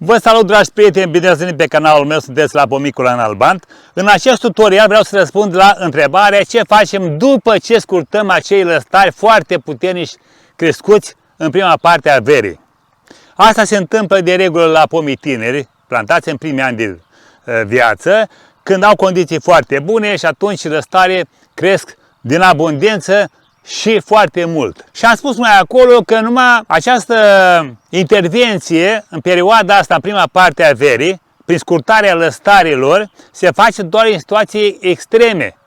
Vă salut, dragi prieteni, bine ați venit pe canalul meu, sunteți la Pomicul Analbant. În acest tutorial vreau să răspund la întrebarea ce facem după ce scurtăm acei lăstari foarte puternici crescuți în prima parte a verii. Asta se întâmplă de regulă la pomii tineri, plantați în primii ani de viață, când au condiții foarte bune și atunci lăstarii cresc din abundență și foarte mult. Și am spus mai acolo că numai această intervenție în perioada asta, în prima parte a verii, prin scurtarea lăstarilor, se face doar în situații extreme.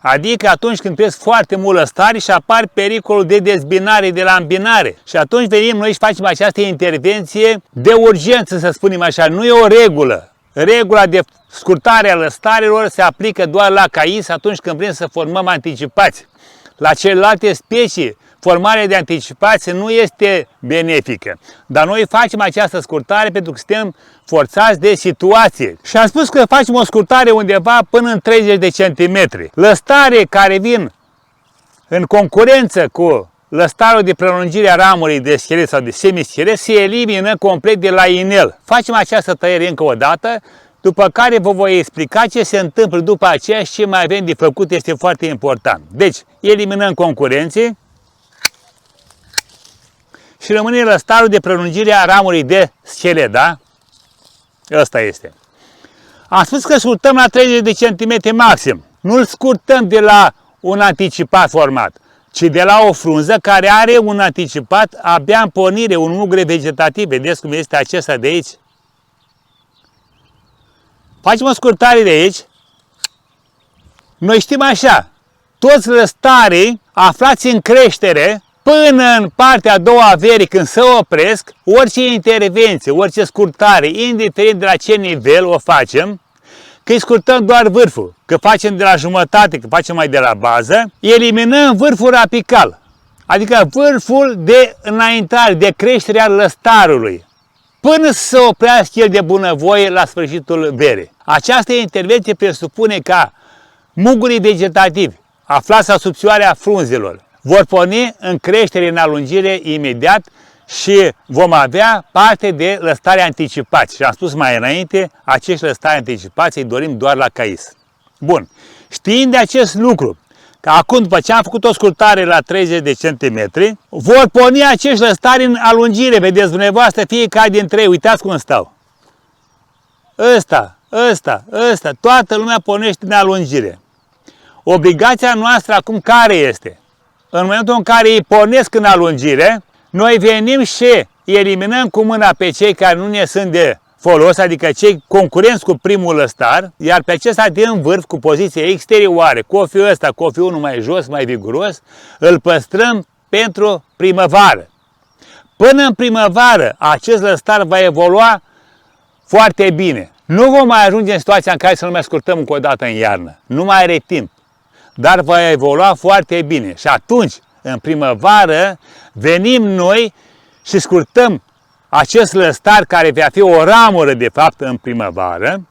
Adică atunci când cresc foarte mult lăstari și apar pericolul de dezbinare de la îmbinare. Și atunci venim noi și facem această intervenție de urgență, să spunem așa. Nu e o regulă. Regula de scurtare a lăstarilor se aplică doar la cais atunci când vrem să formăm anticipați. La celelalte specii, formarea de anticipație nu este benefică. Dar noi facem această scurtare pentru că suntem forțați de situație. Și am spus că facem o scurtare undeva până în 30 de centimetri. Lăstare care vin în concurență cu lăstarul de prelungire a ramurii de schelet sau de semischelet se elimină complet de la inel. Facem această tăiere încă o dată, după care vă voi explica ce se întâmplă după aceea și ce mai avem de făcut, este foarte important. Deci, eliminăm concurenții și rămâne lăstarul de prelungire a ramurii de schelet, da? Ăsta este. Am spus că scurtăm la 30 de centimetri maxim. Nu-l scurtăm de la un anticipat format, ci de la o frunză care are un anticipat abia în pornire, un ungure vegetativ. Vedeți cum este acesta de aici? Facem o scurtare de aici. Noi știm așa, toți lăstarii aflați în creștere până în partea a doua a verii, când se opresc, orice intervenție, orice scurtare, indiferent de la ce nivel o facem, că îi scurtăm doar vârful, că facem de la jumătate, că facem mai de la bază, eliminăm vârful apical, adică vârful de înaintare, de creștere al lăstarului, până să se oprească el de bunăvoie la sfârșitul verii. Această intervenție presupune ca mugurii vegetativi, aflați la subțioarea frunzelor, vor porni în creștere, în alungire imediat și vom avea parte de lăstare anticipați. Și am spus mai înainte, acești lăstari anticipați îi dorim doar la cais. Bun, știind de acest lucru, că acum, după ce am făcut o scurtare la 30 de centimetri, vor porni acești lăstari în alungire. Vedeți dumneavoastră, fiecare dintre ei, uitați cum stau. Ăsta, toată lumea pornește în alungire. Obligația noastră acum care este? În momentul în care îi pornesc în alungire, noi venim și eliminăm cu mâna pe cei care nu ne sunt de folos, adică cei concurenți cu primul lăstar, iar pe acesta din vârf, cu poziție exterioară, cofiul ăsta, cofiul unul mai jos, mai viguros, îl păstrăm pentru primăvară. Până în primăvară, acest lăstar va evolua foarte bine. Nu vom mai ajunge în situația în care să nu mai scurtăm încă o dată în iarnă. Nu mai are timp. Dar va evolua foarte bine. Și atunci, în primăvară, venim noi și scurtăm acest lăstar care va fi o ramură, de fapt, în primăvară.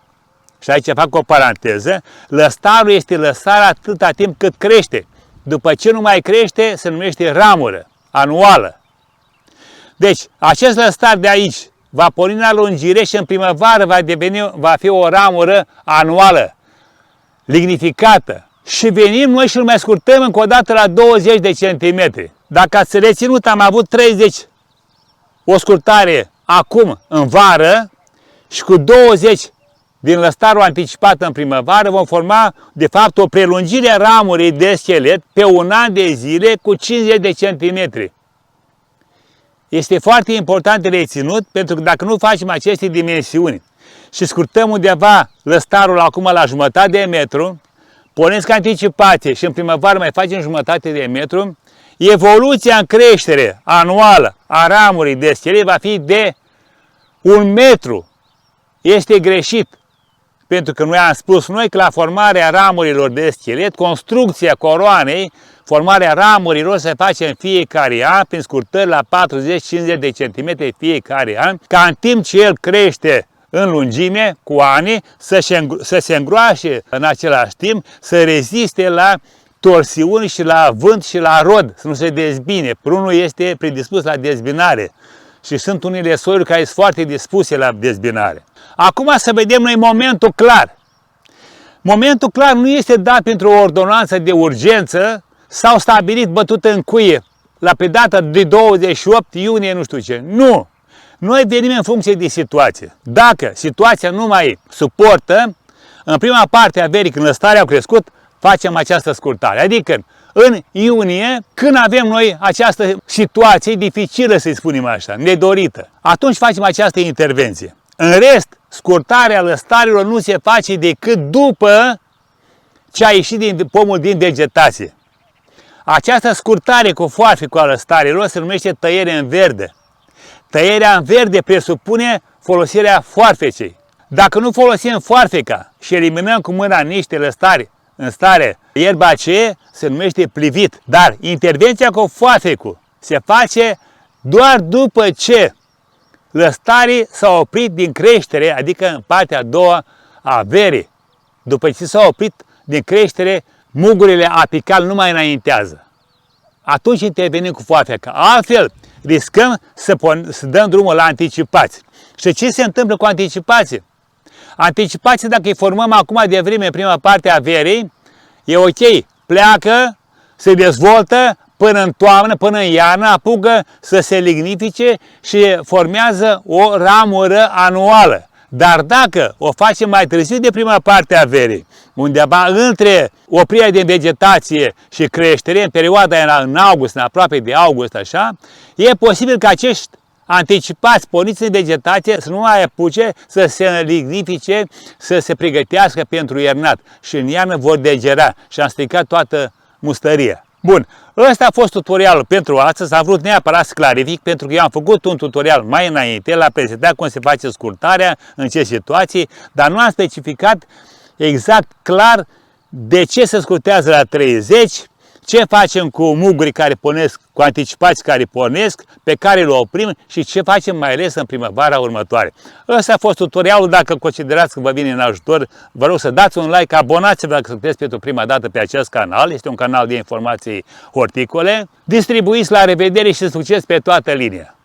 Și aici fac o paranteză. Lăstarul este lăstar atâta timp cât crește. După ce nu mai crește, se numește ramură anuală. Deci, acest lăstar de aici va porni în alungire și în primăvară va fi o ramură anuală, lignificată. Și venim noi și îl mai scurtăm încă o dată la 20 de centimetri. Dacă ați reținut, am avut 30, o scurtare acum în vară și cu 20 din lăstarul anticipat în primăvară vom forma, de fapt, o prelungire a ramurii de schelet pe un an de zile cu 50 de centimetri. Este foarte important de reținut, pentru că dacă nu facem aceste dimensiuni și scurtăm undeva lăstarul acum la jumătate de metru, pornesc anticipație și în primăvară mai facem jumătate de metru, evoluția în creștere anuală a ramurii de schelet va fi de 1 metru. Este greșit, pentru că noi am spus că la formarea ramurilor de schelet, construcția coroanei, formarea ramurilor se face în fiecare an, prin scurtări la 40-50 de centimetri fiecare an, ca în timp ce el crește în lungime, cu ani, să se îngroașe în același timp, să reziste la torsiuni și la vânt și la rod, să nu se dezbine. Prunul este predispus la dezbinare și sunt unele soiuri care sunt foarte dispuse la dezbinare. Acum să vedem noi momentul clar. Momentul clar nu este dat pentru o ordonanță de urgență sau stabilit bătut în cuie la pe data de 28 iunie nu știu ce. Nu! Noi venim în funcție de situație. Dacă situația nu mai suportă, în prima parte a verii, când lăstarea a crescut, facem această scurtare. Adică în iunie, când avem noi această situație dificilă, să-i spunem așa, nedorită, atunci facem această intervenție. În rest, scurtarea lăstarilor nu se face decât după ce a ieșit din pomul din vegetație. Această scurtare cu foarfecul a lăstarilor se numește tăiere în verde. Tăierea în verde presupune folosirea foarfecei. Dacă nu folosim foarfeca și eliminăm cu mâna niște lăstari în stare erbacee, se numește plivit. Dar intervenția cu foarfecul se face doar după ce lăstarii s-au oprit din creștere, adică în partea a doua a verii. După ce s-au oprit din creștere, mugurile apical nu mai înaintează. Atunci intervenim cu foarfeca. Altfel, riscăm să dăm drumul la anticipație. Și ce se întâmplă cu anticipație? Anticipație, dacă îi formăm acum de vreme în prima parte a verii, e ok. Pleacă, se dezvoltă până în toamnă, până în iarnă, apucă să se lignifice și formează o ramură anuală. Dar dacă o facem mai târziu de prima parte a verii, undeva între oprirea de vegetație și creștere, în perioada în august, în aproape de august, așa, e posibil ca acești anticipați porniți în vegetație să nu mai apuce să se lignifice, să se pregătească pentru iernat și în iarnă vor degera și am stricat toată mustăria. Bun, ăsta a fost tutorialul pentru astăzi, am vrut neapărat să clarific pentru că eu am făcut un tutorial mai înainte, l-a prezentat cum se face scurtarea, în ce situații, dar nu am specificat exact clar de ce se scurtează la 30, ce facem cu muguri care pornesc, cu anticipați care pornesc, pe care le oprim și ce facem mai ales în primăvara următoare. Ăsta a fost tutorialul, dacă considerați că vă vine în ajutor, vă rog să dați un like, abonați-vă dacă sunteți pentru prima dată pe acest canal, este un canal de informații horticole, distribuiți, la revedere și succes pe toată linia!